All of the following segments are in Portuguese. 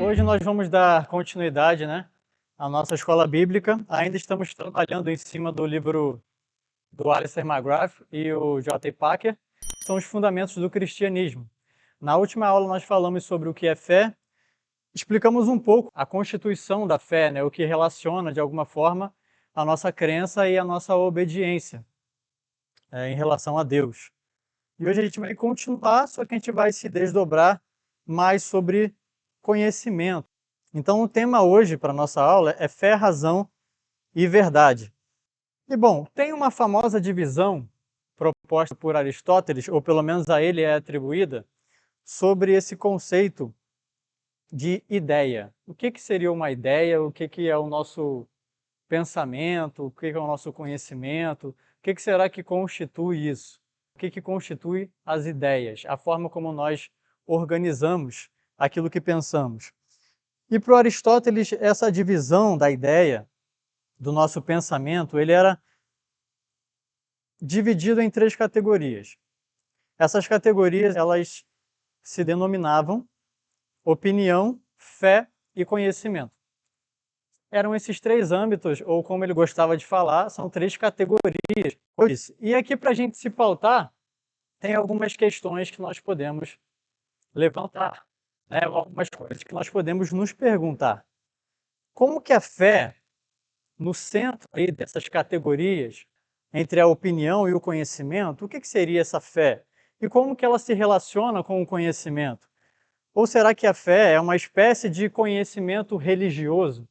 Hoje nós vamos dar continuidade, à nossa escola bíblica. Ainda estamos trabalhando em cima do livro do Alistair McGrath e o J. Packer, são os fundamentos do cristianismo. Na última aula nós falamos sobre o que é fé, explicamos um pouco a constituição da fé, o que relaciona de alguma forma a nossa crença e a nossa obediência em relação a Deus. E hoje a gente vai continuar, só que a gente vai se desdobrar mais sobre conhecimento. Então o tema hoje para a nossa aula é fé, razão e verdade. E bom, tem uma famosa divisão proposta por Aristóteles, ou pelo menos a ele é atribuída, sobre esse conceito de ideia. O que seria uma ideia? O que é o nosso pensamento? O que é o nosso conhecimento? O que será que constitui isso? O que constitui as ideias? A forma como nós organizamos aquilo que pensamos. E para Aristóteles, essa divisão da ideia, do nosso pensamento, ele era dividido em 3 categorias. Essas categorias, elas se denominavam opinião, fé e conhecimento. Eram esses 3 âmbitos, ou como ele gostava de falar, são 3 categorias. E aqui, para a gente se pautar, tem algumas questões que nós podemos levantar, algumas coisas que nós podemos nos perguntar. Como que a fé, no centro aí dessas categorias, entre a opinião e o conhecimento, o que seria essa fé? E como que ela se relaciona com o conhecimento? Ou será que a fé é uma espécie de conhecimento religioso?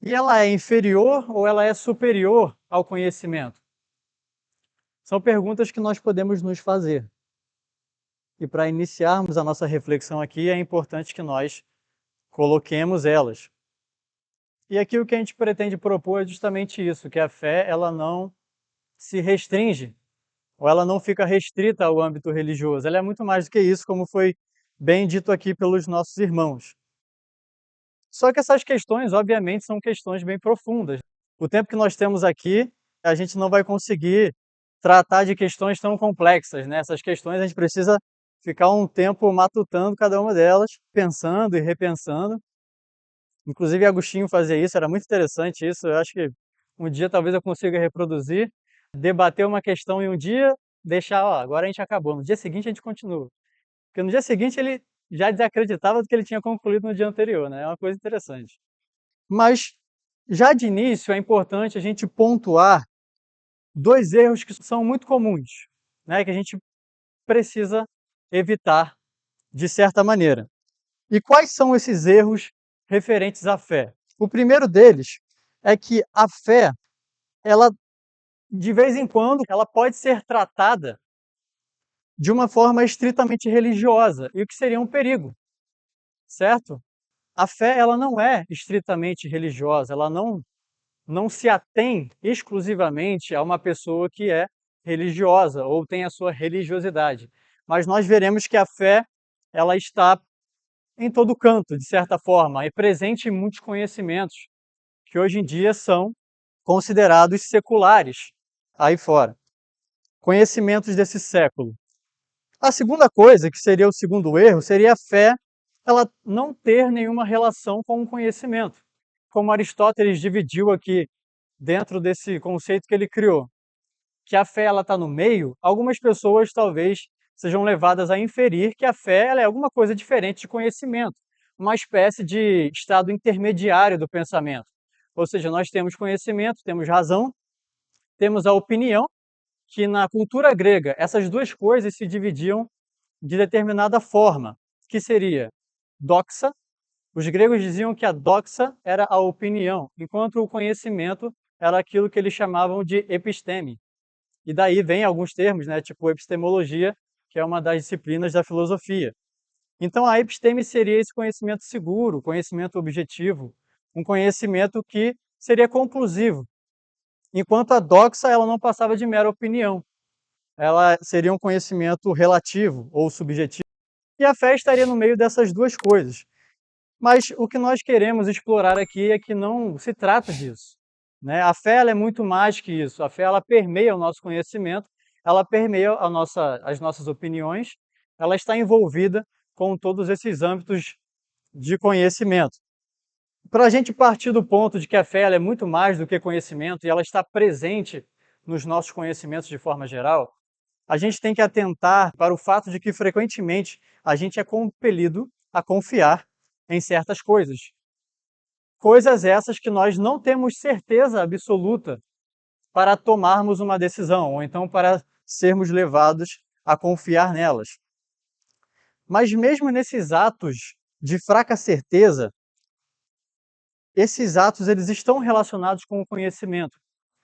E ela é inferior ou ela é superior ao conhecimento? São perguntas que nós podemos nos fazer. E para iniciarmos a nossa reflexão aqui, é importante que nós coloquemos elas. E aqui o que a gente pretende propor é justamente isso, que a fé ela não se restringe, ou ela não fica restrita ao âmbito religioso. Ela é muito mais do que isso, como foi bem dito aqui pelos nossos irmãos. Só que essas questões, obviamente, são questões bem profundas. O tempo que nós temos aqui, a gente não vai conseguir tratar de questões tão complexas, Essas questões a gente precisa ficar um tempo matutando cada uma delas, pensando e repensando. Inclusive Agostinho fazia isso, era muito interessante isso. Eu acho que um dia talvez eu consiga reproduzir, debater uma questão em um dia, deixar, agora a gente acabou. No dia seguinte a gente continua. Porque no dia seguinte ele já desacreditava do que ele tinha concluído no dia anterior, É uma coisa interessante. Mas, já de início, é importante a gente pontuar 2 erros que são muito comuns, que a gente precisa evitar de certa maneira. E quais são esses erros referentes à fé? O primeiro deles é que a fé, ela, de vez em quando, ela pode ser tratada de uma forma estritamente religiosa, e o que seria um perigo, certo? A fé, ela não é estritamente religiosa, ela não se atém exclusivamente a uma pessoa que é religiosa ou tem a sua religiosidade. Mas nós veremos que a fé, ela está em todo canto, de certa forma, é presente em muitos conhecimentos que hoje em dia são considerados seculares aí fora. Conhecimentos desse século. A segunda coisa, que seria o segundo erro, seria a fé ela não ter nenhuma relação com o conhecimento. Como Aristóteles dividiu aqui dentro desse conceito que ele criou, que a fé ela está no meio, algumas pessoas talvez sejam levadas a inferir que a fé ela é alguma coisa diferente de conhecimento, uma espécie de estado intermediário do pensamento. Ou seja, nós temos conhecimento, temos razão, temos a opinião, que na cultura grega essas 2 coisas se dividiam de determinada forma, que seria doxa. Os gregos diziam que a doxa era a opinião, enquanto o conhecimento era aquilo que eles chamavam de episteme. E daí vem alguns termos, tipo epistemologia, que é uma das disciplinas da filosofia. Então a episteme seria esse conhecimento seguro, conhecimento objetivo, um conhecimento que seria conclusivo, enquanto a doxa ela não passava de mera opinião. Ela seria um conhecimento relativo ou subjetivo. E a fé estaria no meio dessas 2 coisas. Mas o que nós queremos explorar aqui é que não se trata disso. A fé ela é muito mais que isso. A fé ela permeia o nosso conhecimento, ela permeia as nossas opiniões, ela está envolvida com todos esses âmbitos de conhecimento. Para a gente partir do ponto de que a fé ela é muito mais do que conhecimento e ela está presente nos nossos conhecimentos de forma geral, a gente tem que atentar para o fato de que frequentemente a gente é compelido a confiar em certas coisas. Coisas essas que nós não temos certeza absoluta para tomarmos uma decisão, ou então para sermos levados a confiar nelas. Mas mesmo nesses atos de fraca certeza, esses atos eles estão relacionados com o conhecimento.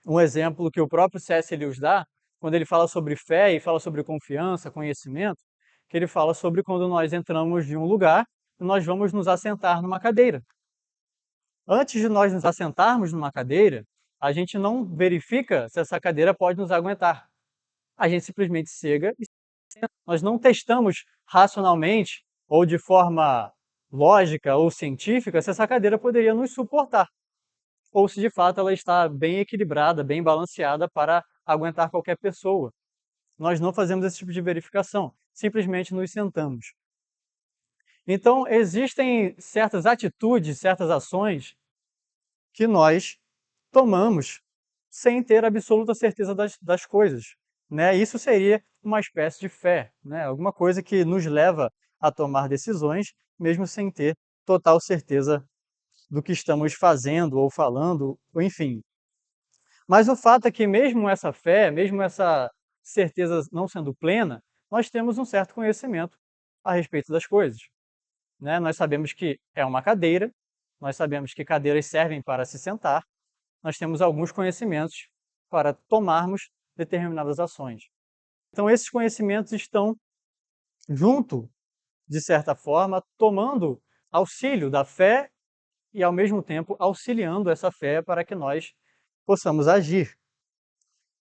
Um exemplo que o próprio C.S. Lewis dá, quando ele fala sobre fé e fala sobre confiança, conhecimento, que ele fala sobre quando nós entramos em um lugar e nós vamos nos assentar numa cadeira. Antes de nós nos assentarmos numa cadeira, a gente não verifica se essa cadeira pode nos aguentar. A gente simplesmente chega e nós não testamos racionalmente ou de forma lógica ou científica se essa cadeira poderia nos suportar, ou se de fato ela está bem equilibrada, bem balanceada para aguentar qualquer pessoa. Nós não fazemos esse tipo de verificação, simplesmente nos sentamos. Então, existem certas atitudes, certas ações que nós tomamos sem ter absoluta certeza das coisas, né? Isso seria uma espécie de fé, né? Alguma coisa que nos leva a tomar decisões, mesmo sem ter total certeza do que estamos fazendo ou falando, ou enfim. Mas o fato é que mesmo essa fé, mesmo essa certeza não sendo plena, nós temos um certo conhecimento a respeito das coisas, né? Nós sabemos que é uma cadeira, nós sabemos que cadeiras servem para se sentar, nós temos alguns conhecimentos para tomarmos determinadas ações. Então, esses conhecimentos estão junto, de certa forma, tomando auxílio da fé e, ao mesmo tempo, auxiliando essa fé para que nós possamos agir.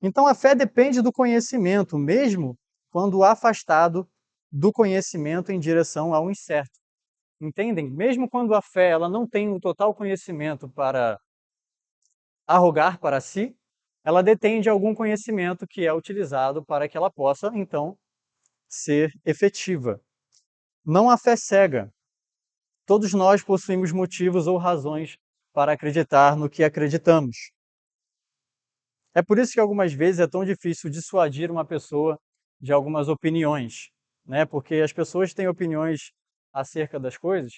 Então, a fé depende do conhecimento, mesmo quando afastado do conhecimento em direção ao incerto. Entendem? Mesmo quando a fé ela não tem um total conhecimento para arrogar para si, ela detém de algum conhecimento que é utilizado para que ela possa, então, ser efetiva. Não há fé cega. Todos nós possuímos motivos ou razões para acreditar no que acreditamos. É por isso que algumas vezes é tão difícil dissuadir uma pessoa de algumas opiniões, né? Porque as pessoas têm opiniões acerca das coisas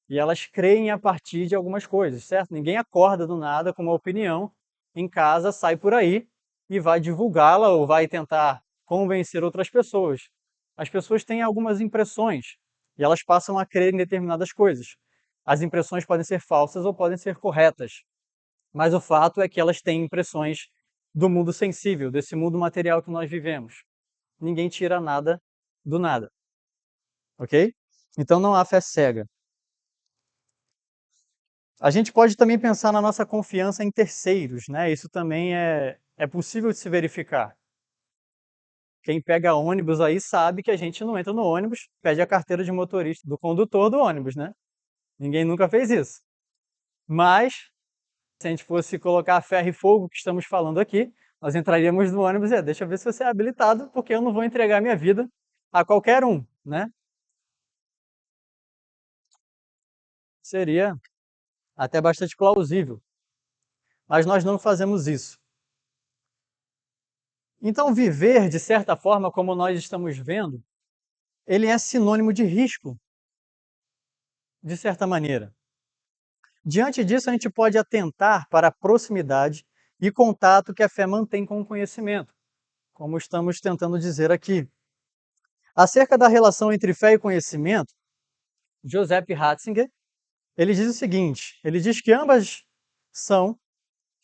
e elas creem a partir de algumas coisas, certo? Ninguém acorda do nada com uma opinião em casa, sai por aí e vai divulgá-la ou vai tentar convencer outras pessoas. As pessoas têm algumas impressões e elas passam a crer em determinadas coisas. As impressões podem ser falsas ou podem ser corretas, mas o fato é que elas têm impressões do mundo sensível, desse mundo material que nós vivemos. Ninguém tira nada do nada, ok? Então não há fé cega. A gente pode também pensar na nossa confiança em terceiros, né? Isso também é possível de se verificar. Quem pega ônibus aí sabe que a gente não entra no ônibus, pede a carteira de motorista do condutor do ônibus, né? Ninguém nunca fez isso. Mas, se a gente fosse colocar a ferro e fogo que estamos falando aqui, nós entraríamos no ônibus e deixa eu ver se você é habilitado, porque eu não vou entregar minha vida a qualquer um, né? Seria até bastante plausível. Mas nós não fazemos isso. Então, viver, de certa forma, como nós estamos vendo, ele é sinônimo de risco, de certa maneira. Diante disso, a gente pode atentar para a proximidade e contato que a fé mantém com o conhecimento, como estamos tentando dizer aqui. Acerca da relação entre fé e conhecimento, Joseph Ratzinger, ele diz o seguinte, ele diz que ambas são,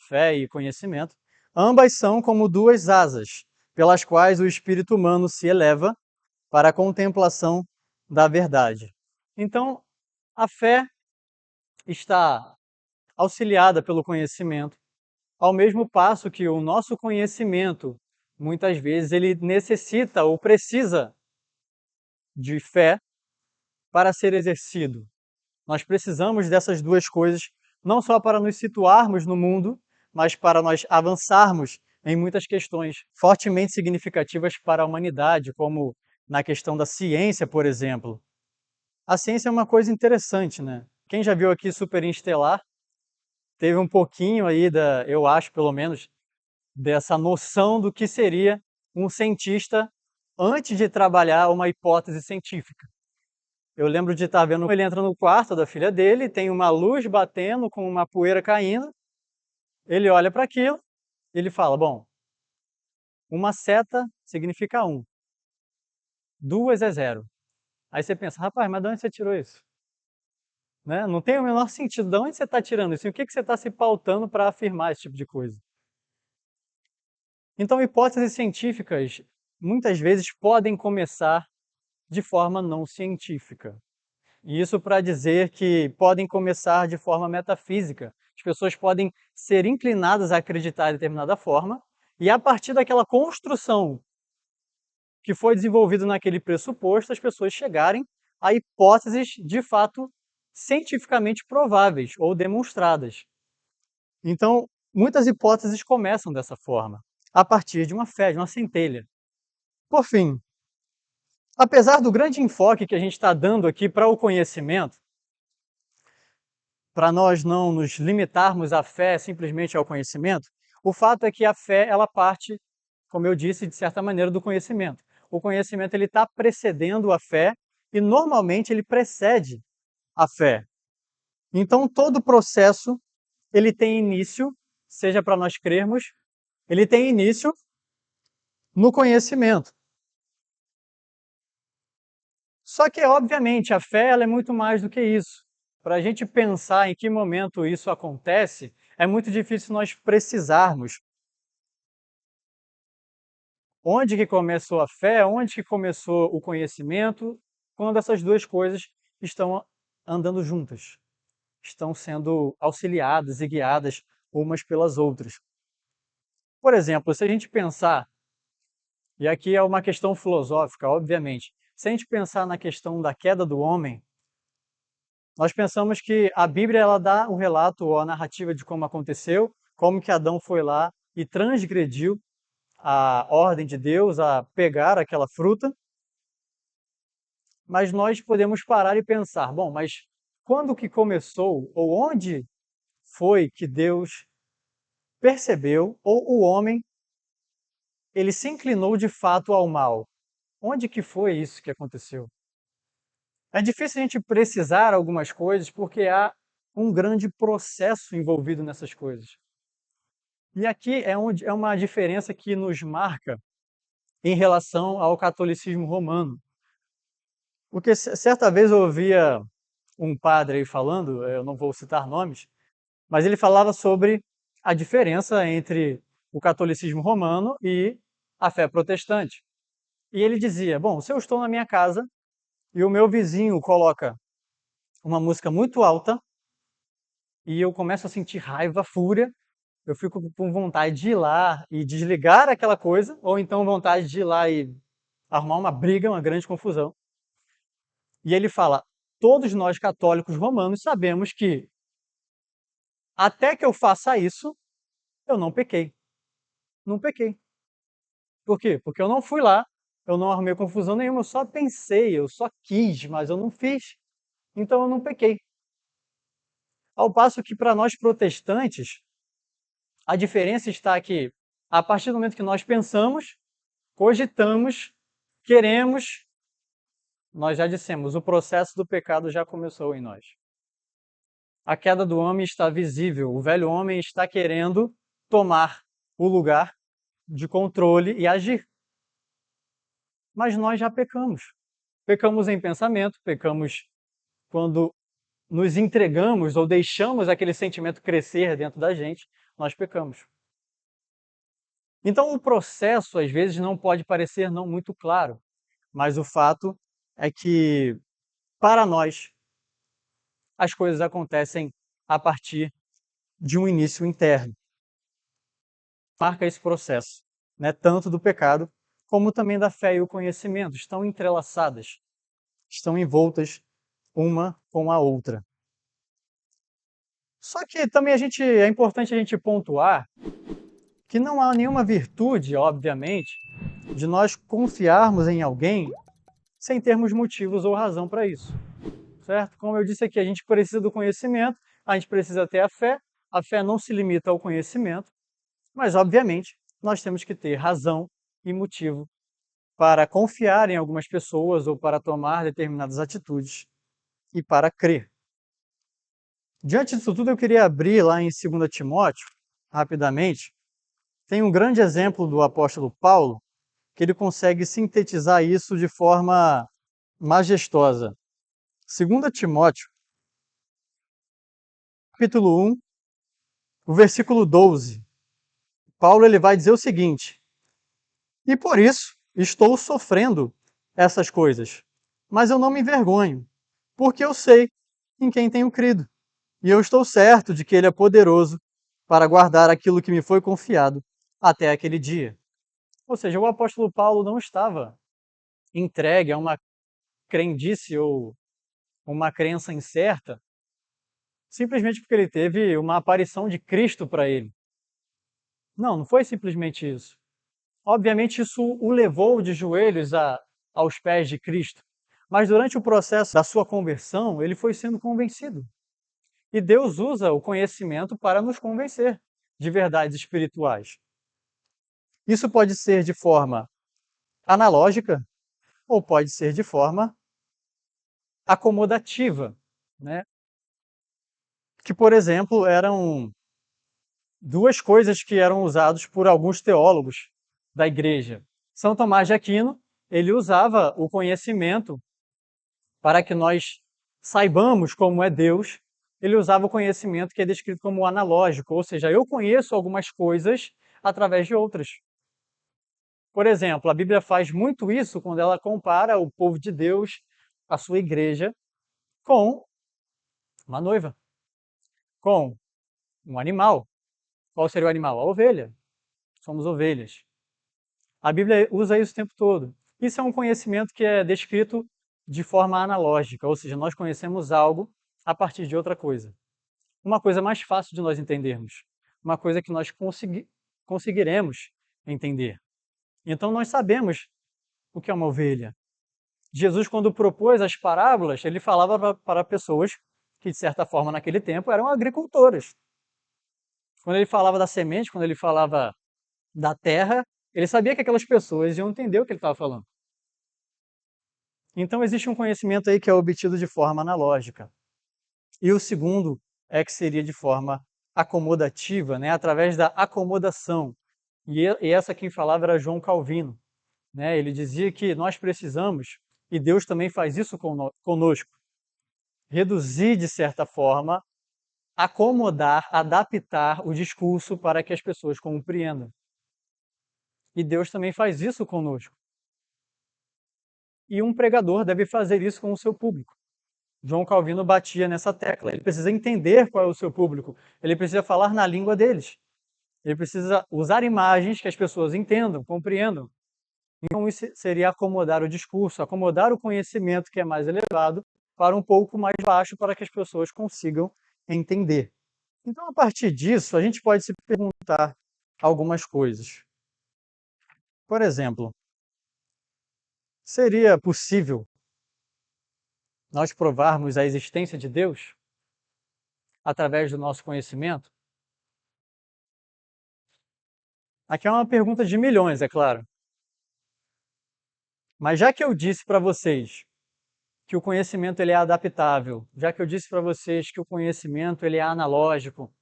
fé e conhecimento, ambas são como duas asas, pelas quais o espírito humano se eleva para a contemplação da verdade. Então, a fé está auxiliada pelo conhecimento, ao mesmo passo que o nosso conhecimento, muitas vezes, ele necessita ou precisa de fé para ser exercido. Nós precisamos dessas duas coisas, não só para nos situarmos no mundo, mas para nós avançarmos em muitas questões fortemente significativas para a humanidade, como na questão da ciência, por exemplo. A ciência é uma coisa interessante, né? Quem já viu aqui Superestelar teve um pouquinho aí eu acho pelo menos, dessa noção do que seria um cientista antes de trabalhar uma hipótese científica. Eu lembro de estar vendo, ele entra no quarto da filha dele, tem uma luz batendo com uma poeira caindo, ele olha para aquilo, e ele fala, bom, uma seta significa 1, 2 é 0. Aí você pensa, rapaz, mas de onde você tirou isso? Né? Não tem o menor sentido. De onde você está tirando isso? E o que você está se pautando para afirmar esse tipo de coisa? Então, hipóteses científicas muitas vezes podem começar de forma não científica. E isso para dizer que podem começar de forma metafísica. As pessoas podem ser inclinadas a acreditar de determinada forma, e a partir daquela construção que foi desenvolvida naquele pressuposto, as pessoas chegarem a hipóteses de fato cientificamente prováveis ou demonstradas. Então, muitas hipóteses começam dessa forma, a partir de uma fé, de uma centelha. Por fim, apesar do grande enfoque que a gente está dando aqui para o conhecimento, para nós não nos limitarmos à fé simplesmente ao conhecimento, o fato é que a fé ela parte, como eu disse, de certa maneira do conhecimento. O conhecimento ele está precedendo a fé e normalmente ele precede a fé. Então todo o processo ele tem início, seja para nós crermos, ele tem início no conhecimento. Só que, obviamente, a fé ela é muito mais do que isso. Para a gente pensar em que momento isso acontece, é muito difícil nós precisarmos onde que começou a fé, onde que começou o conhecimento, quando essas duas coisas estão andando juntas, estão sendo auxiliadas e guiadas umas pelas outras. Por exemplo, se a gente pensar, e aqui é uma questão filosófica, obviamente, se a gente pensar na questão da queda do homem, nós pensamos que a Bíblia ela dá o relato ou a narrativa de como aconteceu, como que Adão foi lá e transgrediu a ordem de Deus a pegar aquela fruta, mas nós podemos parar e pensar, bom, mas quando que começou ou onde foi que Deus percebeu ou o homem ele se inclinou de fato ao mal? Onde que foi isso que aconteceu? É difícil a gente precisar algumas coisas porque há um grande processo envolvido nessas coisas. E aqui é onde é uma diferença que nos marca em relação ao catolicismo romano. Porque certa vez eu ouvia um padre aí falando, eu não vou citar nomes, mas ele falava sobre a diferença entre o catolicismo romano e a fé protestante. E ele dizia: bom, se eu estou na minha casa e o meu vizinho coloca uma música muito alta e eu começo a sentir raiva, fúria, eu fico com vontade de ir lá e desligar aquela coisa, ou então vontade de ir lá e arrumar uma briga, uma grande confusão. E ele fala: todos nós católicos romanos sabemos que até que eu faça isso, eu não pequei. Não pequei. Por quê? Porque eu não fui lá, eu não arrumei confusão nenhuma, eu só pensei, eu só quis, mas eu não fiz. Então eu não pequei. Ao passo que para nós protestantes, a diferença está que a partir do momento que nós pensamos, cogitamos, queremos, nós já dissemos, o processo do pecado já começou em nós. A queda do homem está visível, o velho homem está querendo tomar o lugar de controle e agir. Mas nós já pecamos. Pecamos em pensamento, pecamos quando nos entregamos ou deixamos aquele sentimento crescer dentro da gente, nós pecamos. Então o processo às vezes não pode parecer não muito claro, mas o fato é que para nós as coisas acontecem a partir de um início interno. Marca esse processo, né, tanto do pecado como também da fé e o conhecimento, estão entrelaçadas, estão envoltas uma com a outra. Só que também é importante a gente pontuar que não há nenhuma virtude, obviamente, de nós confiarmos em alguém sem termos motivos ou razão para isso. certo? Como eu disse aqui, a gente precisa do conhecimento, a gente precisa ter a fé não se limita ao conhecimento, mas, obviamente, nós temos que ter razão e motivo para confiar em algumas pessoas ou para tomar determinadas atitudes e para crer. Diante disso tudo, eu queria abrir lá em 2 Timóteo, rapidamente. Tem um grande exemplo do apóstolo Paulo, que ele consegue sintetizar isso de forma majestosa. 2 Timóteo, capítulo 1, o versículo 12. Paulo ele vai dizer o seguinte: "E por isso estou sofrendo essas coisas, mas eu não me envergonho, porque eu sei em quem tenho crido, e eu estou certo de que ele é poderoso para guardar aquilo que me foi confiado até aquele dia." Ou seja, o apóstolo Paulo não estava entregue a uma crendice ou uma crença incerta, simplesmente porque ele teve uma aparição de Cristo para ele. Não, não foi simplesmente isso. Obviamente, isso o levou de joelhos aos pés de Cristo. Mas durante o processo da sua conversão, ele foi sendo convencido. E Deus usa o conhecimento para nos convencer de verdades espirituais. Isso pode ser de forma analógica ou pode ser de forma acomodativa, né? Que, por exemplo, eram duas coisas que eram usadas por alguns teólogos da igreja. São Tomás de Aquino, ele usava o conhecimento para que nós saibamos como é Deus, ele usava o conhecimento que é descrito como analógico, ou seja, eu conheço algumas coisas através de outras. Por exemplo, a Bíblia faz muito isso quando ela compara o povo de Deus, a sua igreja, com uma noiva, com um animal. Qual seria o animal? A ovelha. Somos ovelhas. A Bíblia usa isso o tempo todo. Isso é um conhecimento que é descrito de forma analógica, ou seja, nós conhecemos algo a partir de outra coisa. Uma coisa mais fácil de nós entendermos, uma coisa que nós conseguiremos entender. Então nós sabemos o que é uma ovelha. Jesus, quando propôs as parábolas, ele falava para pessoas que, de certa forma, naquele tempo, eram agricultoras. Quando ele falava da semente, quando ele falava da terra, ele sabia que aquelas pessoas iam entender o que ele estava falando. Então existe um conhecimento aí que é obtido de forma analógica. E o segundo é que seria de forma acomodativa, né, através da acomodação. E essa quem falava era João Calvino, né? Ele dizia que nós precisamos, e Deus também faz isso conosco, reduzir de certa forma, acomodar, adaptar o discurso para que as pessoas compreendam. E Deus também faz isso conosco. E um pregador deve fazer isso com o seu público. João Calvino batia nessa tecla. Ele precisa entender qual é o seu público. Ele precisa falar na língua deles. Ele precisa usar imagens que as pessoas entendam, compreendam. Então, isso seria acomodar o discurso, acomodar o conhecimento que é mais elevado para um pouco mais baixo para que as pessoas consigam entender. Então, a partir disso, a gente pode se perguntar algumas coisas. Por exemplo, seria possível nós provarmos a existência de Deus através do nosso conhecimento? Aqui é uma pergunta de milhões, é claro. Mas já que eu disse para vocês que o conhecimento ele é adaptável, já que eu disse para vocês que o conhecimento ele é analógico,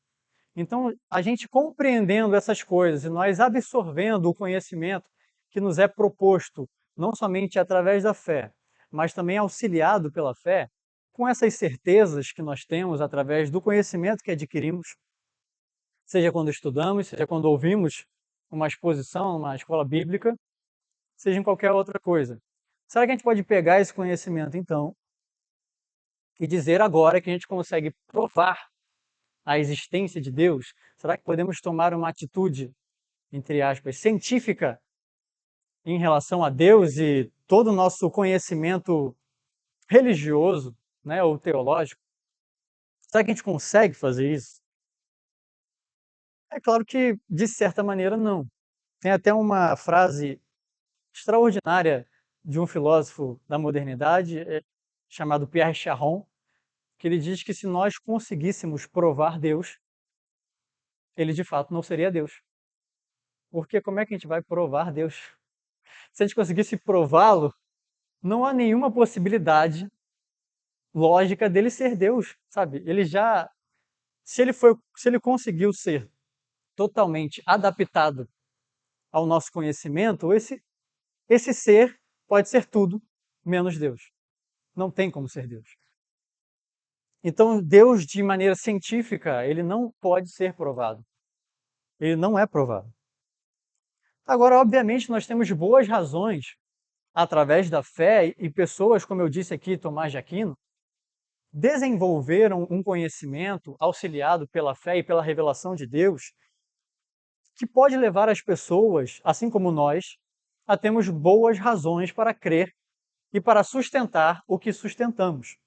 então a gente compreendendo essas coisas e nós absorvendo o conhecimento que nos é proposto, não somente através da fé, mas também auxiliado pela fé, com essas certezas que nós temos através do conhecimento que adquirimos, seja quando estudamos, seja quando ouvimos uma exposição, uma escola bíblica, seja em qualquer outra coisa. Será que a gente pode pegar esse conhecimento, então, e dizer agora que a gente consegue provar a existência de Deus? Será que podemos tomar uma atitude, entre aspas, científica em relação a Deus e todo o nosso conhecimento religioso, né, ou teológico? Será que a gente consegue fazer isso? É claro que, de certa maneira, não. Tem até uma frase extraordinária de um filósofo da modernidade chamado Pierre Charon, que ele diz que se nós conseguíssemos provar Deus, ele de fato não seria Deus. Porque como é que a gente vai provar Deus? Se a gente conseguisse prová-lo, não há nenhuma possibilidade lógica dele ser Deus, sabe? Ele já, se ele conseguiu ser totalmente adaptado ao nosso conhecimento, esse ser pode ser tudo menos Deus. Não tem como ser Deus. Então, Deus, de maneira científica, ele não pode ser provado. Ele não é provado. Agora, obviamente, nós temos boas razões, através da fé, e pessoas, como eu disse aqui, Tomás de Aquino, desenvolveram um conhecimento auxiliado pela fé e pela revelação de Deus, que pode levar as pessoas, assim como nós, a termos boas razões para crer e para sustentar o que sustentamos.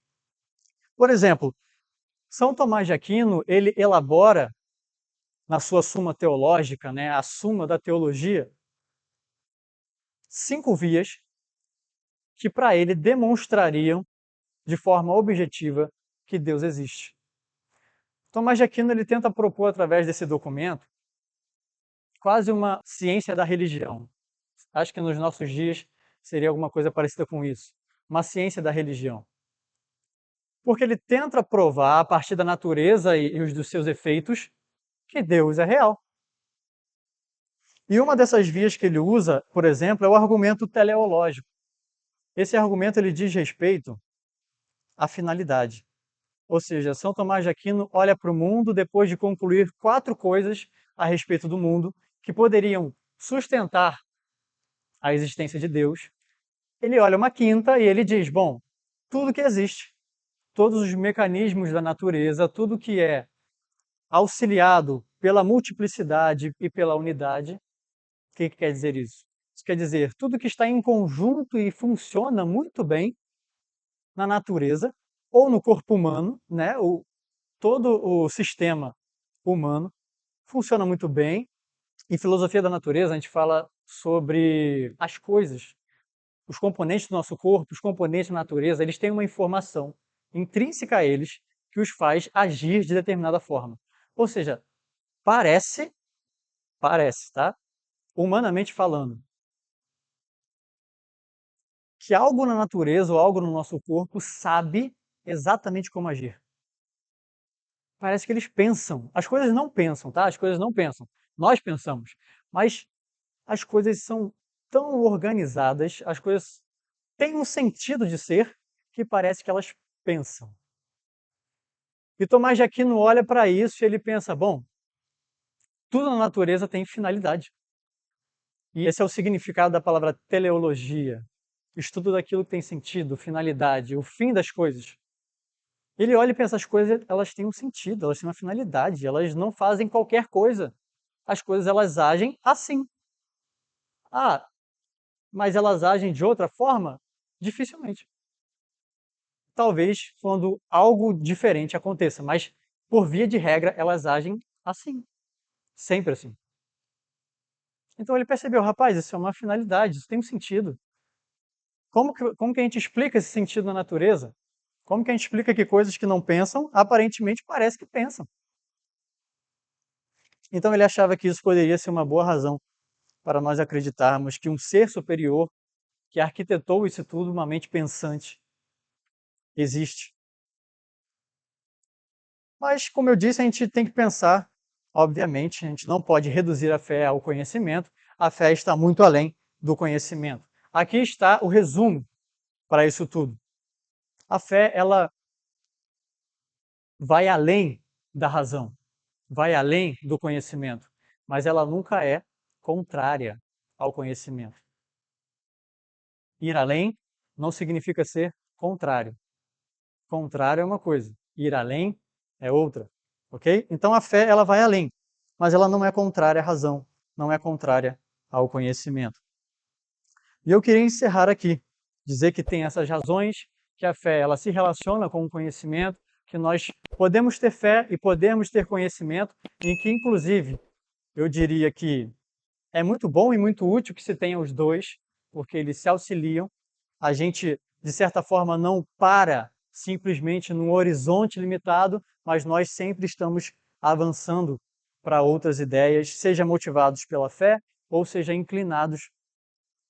Por exemplo, São Tomás de Aquino, ele elabora na sua Suma Teológica, né, a Suma da Teologia, 5 vias que para ele demonstrariam de forma objetiva que Deus existe. Tomás de Aquino ele tenta propor através desse documento quase uma ciência da religião. Acho que nos nossos dias seria alguma coisa parecida com isso, uma ciência da religião. Porque ele tenta provar a partir da natureza e os dos seus efeitos que Deus é real. E uma dessas vias que ele usa, por exemplo, é o argumento teleológico. Esse argumento ele diz respeito à finalidade. Ou seja, São Tomás de Aquino olha para o mundo depois de concluir 4 coisas a respeito do mundo que poderiam sustentar a existência de Deus. Ele olha uma quinta e ele diz: bom, tudo que existe, todos os mecanismos da natureza, tudo que é auxiliado pela multiplicidade e pela unidade. O que quer dizer isso? Isso quer dizer tudo que está em conjunto e funciona muito bem na natureza ou no corpo humano, né? Todo o sistema humano funciona muito bem. Em filosofia da natureza, a gente fala sobre as coisas, os componentes do nosso corpo, os componentes da natureza, eles têm uma informação intrínseca a eles que os faz agir de determinada forma. Ou seja, parece, tá? Humanamente falando, que algo na natureza ou algo no nosso corpo sabe exatamente como agir. Parece que eles pensam. As coisas não pensam, tá? As coisas não pensam. Nós pensamos. Mas as coisas são tão organizadas, as coisas têm um sentido de ser que parece que elas pensam. E Tomás de Aquino olha para isso e ele pensa, bom, tudo na natureza tem finalidade. E esse é o significado da palavra teleologia, estudo daquilo que tem sentido, finalidade, o fim das coisas. Ele olha e pensa, as coisas elas têm um sentido, elas têm uma finalidade, elas não fazem qualquer coisa. As coisas elas agem assim. Ah, mas elas agem de outra forma? Dificilmente. Talvez quando algo diferente aconteça, mas por via de regra elas agem assim, sempre assim. Então ele percebeu, rapaz, isso é uma finalidade, isso tem um sentido. Como que a gente explica esse sentido na natureza? Como que a gente explica que coisas que não pensam, aparentemente parece que pensam? Então ele achava que isso poderia ser uma boa razão para nós acreditarmos que um ser superior, que arquitetou isso tudo, uma mente pensante, existe. Mas, como eu disse, a gente tem que pensar, obviamente, a gente não pode reduzir a fé ao conhecimento, a fé está muito além do conhecimento. Aqui está o resumo para isso tudo. A fé, ela vai além da razão, vai além do conhecimento, mas ela nunca é contrária ao conhecimento. Ir além não significa ser contrário. Contrário é uma coisa, ir além é outra, ok? Então a fé ela vai além, mas ela não é contrária à razão, não é contrária ao conhecimento. E eu queria encerrar aqui, dizer que tem essas razões, que a fé ela se relaciona com o conhecimento, que nós podemos ter fé e podemos ter conhecimento, e que inclusive eu diria que é muito bom e muito útil que se tenha os dois, porque eles se auxiliam. A gente, de certa forma, não para simplesmente num horizonte limitado, mas nós sempre estamos avançando para outras ideias, seja motivados pela fé ou seja inclinados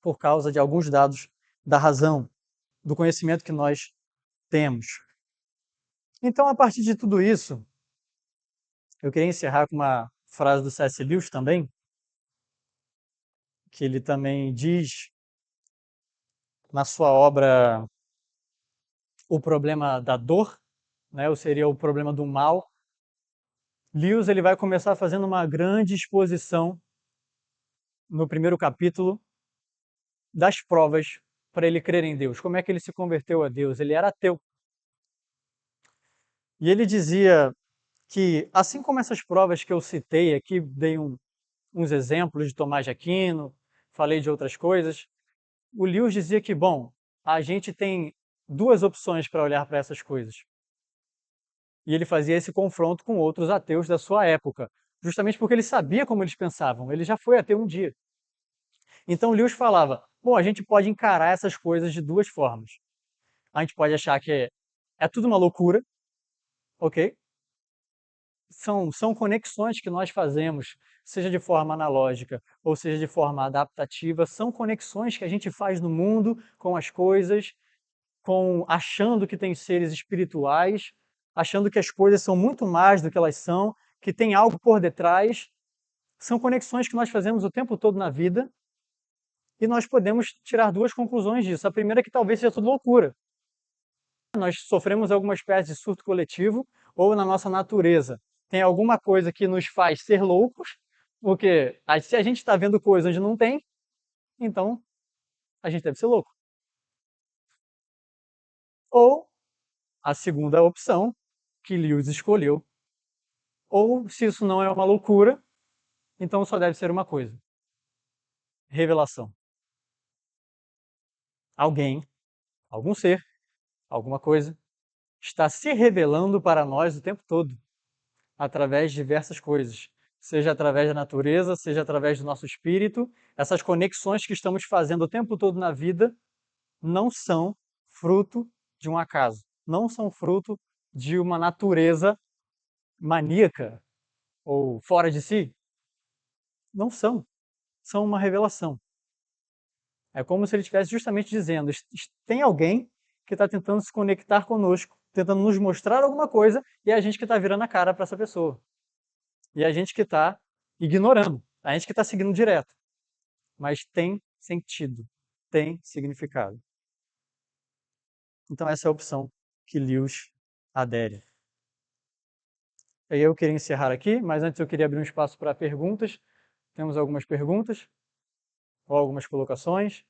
por causa de alguns dados da razão, do conhecimento que nós temos. Então, a partir de tudo isso, eu queria encerrar com uma frase do C.S. Lewis também, que ele também diz na sua obra O Problema da Dor, né, ou seria o problema do mal. Lewis ele vai começar fazendo uma grande exposição no primeiro capítulo das provas para ele crer em Deus. Como é que ele se converteu a Deus? Ele era ateu. E ele dizia que, assim como essas provas que eu citei aqui, dei uns exemplos de Tomás de Aquino, falei de outras coisas, o Lewis dizia que, bom, a gente tem duas opções para olhar para essas coisas. E ele fazia esse confronto com outros ateus da sua época, justamente porque ele sabia como eles pensavam, ele já foi ateu um dia. Então Lewis falava, bom, a gente pode encarar essas coisas de duas formas. A gente pode achar que é tudo uma loucura, ok? São conexões que nós fazemos, seja de forma analógica ou seja de forma adaptativa, são conexões que a gente faz no mundo com as coisas, achando que tem seres espirituais, achando que as coisas são muito mais do que elas são, que tem algo por detrás. São conexões que nós fazemos o tempo todo na vida e nós podemos tirar duas conclusões disso. A primeira é que talvez seja tudo loucura. Nós sofremos alguma espécie de surto coletivo ou na nossa natureza tem alguma coisa que nos faz ser loucos, porque se a gente está vendo coisa onde não tem, então a gente deve ser louco. Ou a segunda opção, que Lewis escolheu, ou se isso não é uma loucura, então só deve ser uma coisa: revelação. Alguém, algum ser, alguma coisa, está se revelando para nós o tempo todo, através de diversas coisas, seja através da natureza, seja através do nosso espírito. Essas conexões que estamos fazendo o tempo todo na vida não são fruto de um acaso, não são fruto de uma natureza maníaca ou fora de si. Não são. São uma revelação. É como se ele estivesse justamente dizendo: tem alguém que está tentando se conectar conosco, tentando nos mostrar alguma coisa, e é a gente que está virando a cara para essa pessoa. E é a gente que está ignorando, a gente que está seguindo direto. Mas tem sentido, tem significado. Então essa é a opção que Lewis adere. Eu queria encerrar aqui, mas antes eu queria abrir um espaço para perguntas. Temos algumas perguntas ou algumas colocações.